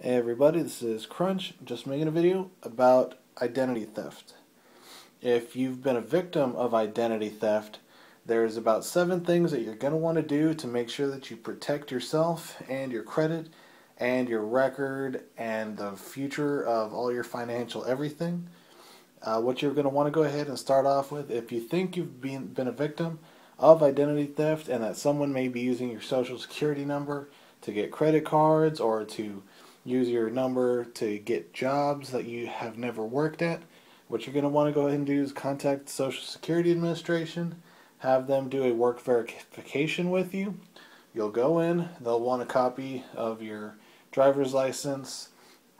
Hey everybody, this is Crunch, just making a video about identity theft. If you've been a victim of identity theft, there's about 7 things that you're going to want to do to make sure that you protect yourself and your credit and your record and the future of all your financial everything. What you're going to want to go ahead and start off with, if you think you've been a victim of identity theft and that someone may be using your social security number to get credit cards or to use your number to get jobs that you have never worked at, what you're going to want to go ahead and do is contact the Social Security Administration, have them do a work verification with you. You'll go in, they'll want a copy of your driver's license,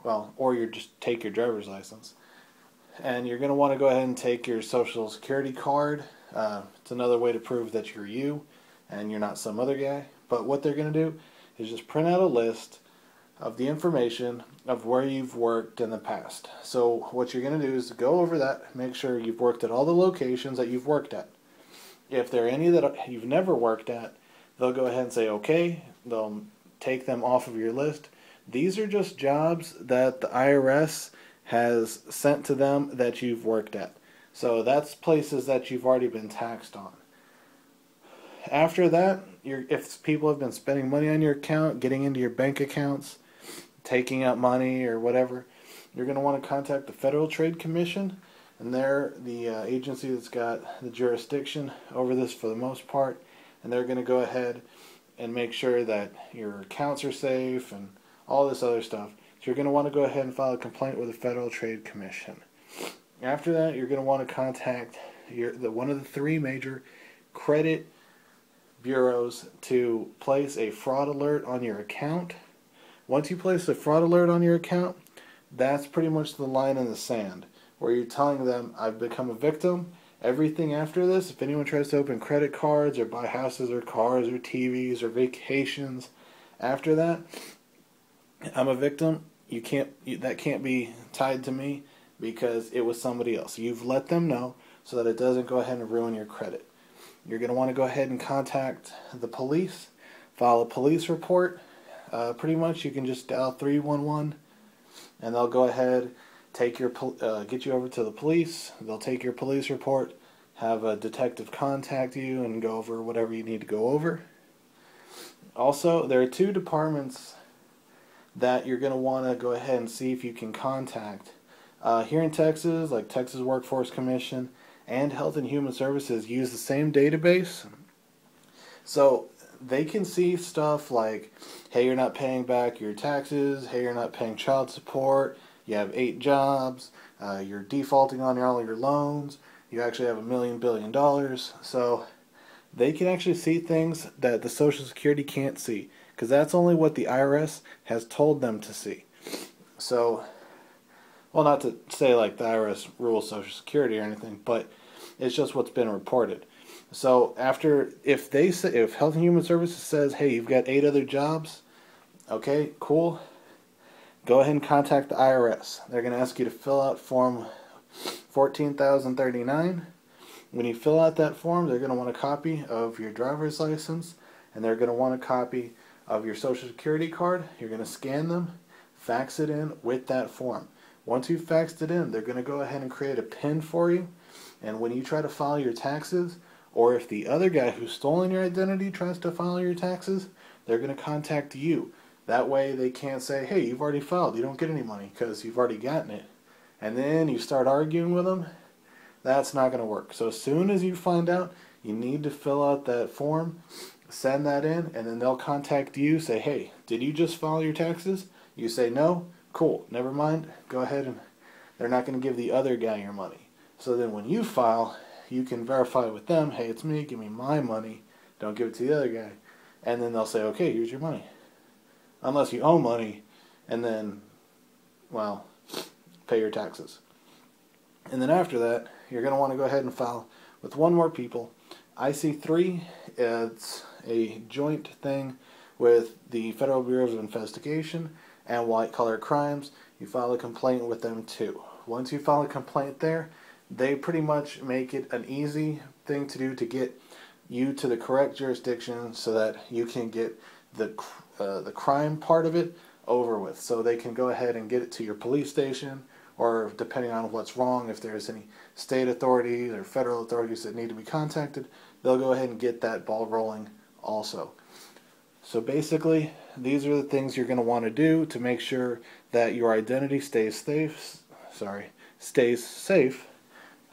or you just take your driver's license, and you're going to want to go ahead and take your Social Security card. It's another way to prove that you're you and you're not some other guy. But what they're going to do is just print out a list of the information of where you've worked in the past. So what you're going to do is go over that, make sure you've worked at all the locations that you've worked at. If there are any that you've never worked at, they'll go ahead and say okay, they'll take them off of your list. These are just jobs that the IRS has sent to them that you've worked at. So that's places that you've already been taxed on. After that, if people have been spending money on your account, getting into your bank accounts, taking out money or whatever, you're going to want to contact the Federal Trade Commission, and they're the agency that's got the jurisdiction over this for the most part, and they're going to go ahead and make sure that your accounts are safe and all this other stuff. So you're going to want to go ahead and file a complaint with the Federal Trade Commission. After that, you're going to want to contact one of the 3 major credit bureaus to place a fraud alert on your account. Once you place a fraud alert on your account, that's pretty much the line in the sand where you're telling them, I've become a victim. Everything after this, if anyone tries to open credit cards or buy houses or cars or TVs or vacations, after that, I'm a victim. That can't be tied to me because it was somebody else. You've let them know so that it doesn't go ahead and ruin your credit. You're going to want to go ahead and contact the police, file a police report. Pretty much you can just dial 311 and they'll go ahead, get you over to the police. They'll take your police report, have a detective contact you and go over whatever you need to go over. Also, there are 2 departments that you're going to want to go ahead and see if you can contact. Here in Texas, like Texas Workforce Commission and Health and Human Services use the same database. So they can see stuff like, hey, you're not paying back your taxes, hey, you're not paying child support, you have 8 jobs, you're defaulting on all your loans, you actually have $1 billion. So they can actually see things that the Social Security can't see, because that's only what the IRS has told them to see. So, well, not to say like the IRS rules Social Security or anything, but it's just what's been reported. So if Health and Human Services says, hey, you've got 8 other jobs, okay, cool, go ahead and contact the IRS. They're going to ask you to fill out form 14,039. When you fill out that form, they're going to want a copy of your driver's license, and they're going to want a copy of your Social Security card. You're going to scan them, fax it in with that form. Once you've faxed it in, they're going to go ahead and create a PIN for you, and when you try to file your taxes, or if the other guy who's stolen your identity tries to file your taxes, they're going to contact you. That way they can't say, hey, you've already filed, you don't get any money because you've already gotten it. And then you start arguing with them. That's not going to work. So as soon as you find out, you need to fill out that form, send that in, and then they'll contact you, say, hey, did you just file your taxes? You say no, cool, never mind, go ahead, and they're not going to give the other guy your money. So then when you file, you can verify with them, hey, it's me, give me my money, don't give it to the other guy. And then they'll say, okay, here's your money. Unless you owe money, and then, well, pay your taxes. And then after that, you're going to want to go ahead and file with 1 more people. IC3, it's a joint thing with the Federal Bureau of Investigation and White Collar Crimes. You file a complaint with them too. Once you file a complaint there, they pretty much make it an easy thing to do to get you to the correct jurisdiction so that you can get the crime part of it over with, so they can go ahead and get it to your police station, or depending on what's wrong, if there's any state authorities or federal authorities that need to be contacted, they'll go ahead and get that ball rolling also. So basically, these are the things you're going to want to do to make sure that your identity stays safe.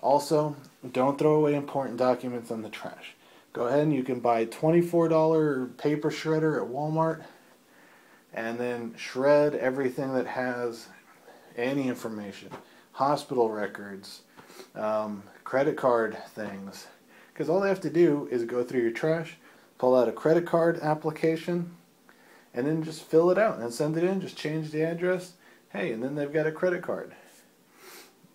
Also, don't throw away important documents in the trash. Go ahead and you can buy $24 paper shredder at Walmart and then shred everything that has any information, hospital records, credit card things. Because all they have to do is go through your trash, pull out a credit card application, and then just fill it out and send it in. Just change the address. Hey, and then they've got a credit card.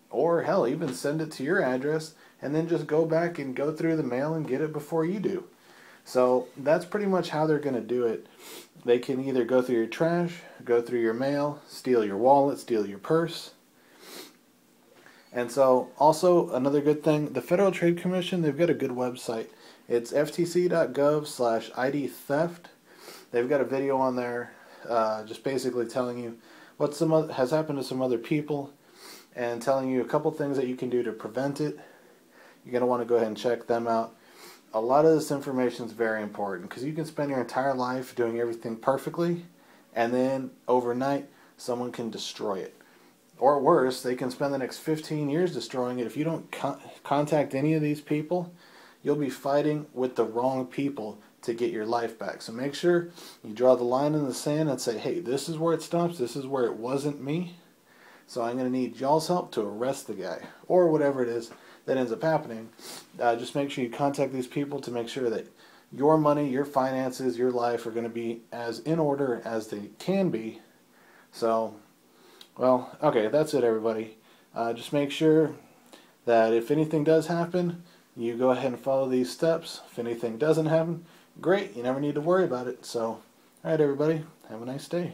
Or hell, even send it to your address and then just go back and go through the mail and get it before you do. So that's pretty much how they're going to do it. They can either go through your trash, go through your mail, steal your wallet, steal your purse. And so also another good thing, the Federal Trade Commission, they've got a good website. It's ftc.gov/ID theft. They've got a video on there just basically telling you what has happened to some other people and telling you a couple things that you can do to prevent it. You're going to want to go ahead and check them out. A lot of this information is very important because you can spend your entire life doing everything perfectly, and then overnight someone can destroy it. Or worse, they can spend the next 15 years destroying it. If you don't contact any of these people, you'll be fighting with the wrong people to get your life back. So make sure you draw the line in the sand and say, hey, this is where it stops, this is where it wasn't me. So I'm going to need y'all's help to arrest the guy, or whatever it is that ends up happening. Just make sure you contact these people to make sure that your money, your finances, your life are going to be as in order as they can be. So, well, okay, that's it, everybody. Just make sure that if anything does happen, you go ahead and follow these steps. If anything doesn't happen, great, you never need to worry about it. So, alright, everybody, have a nice day.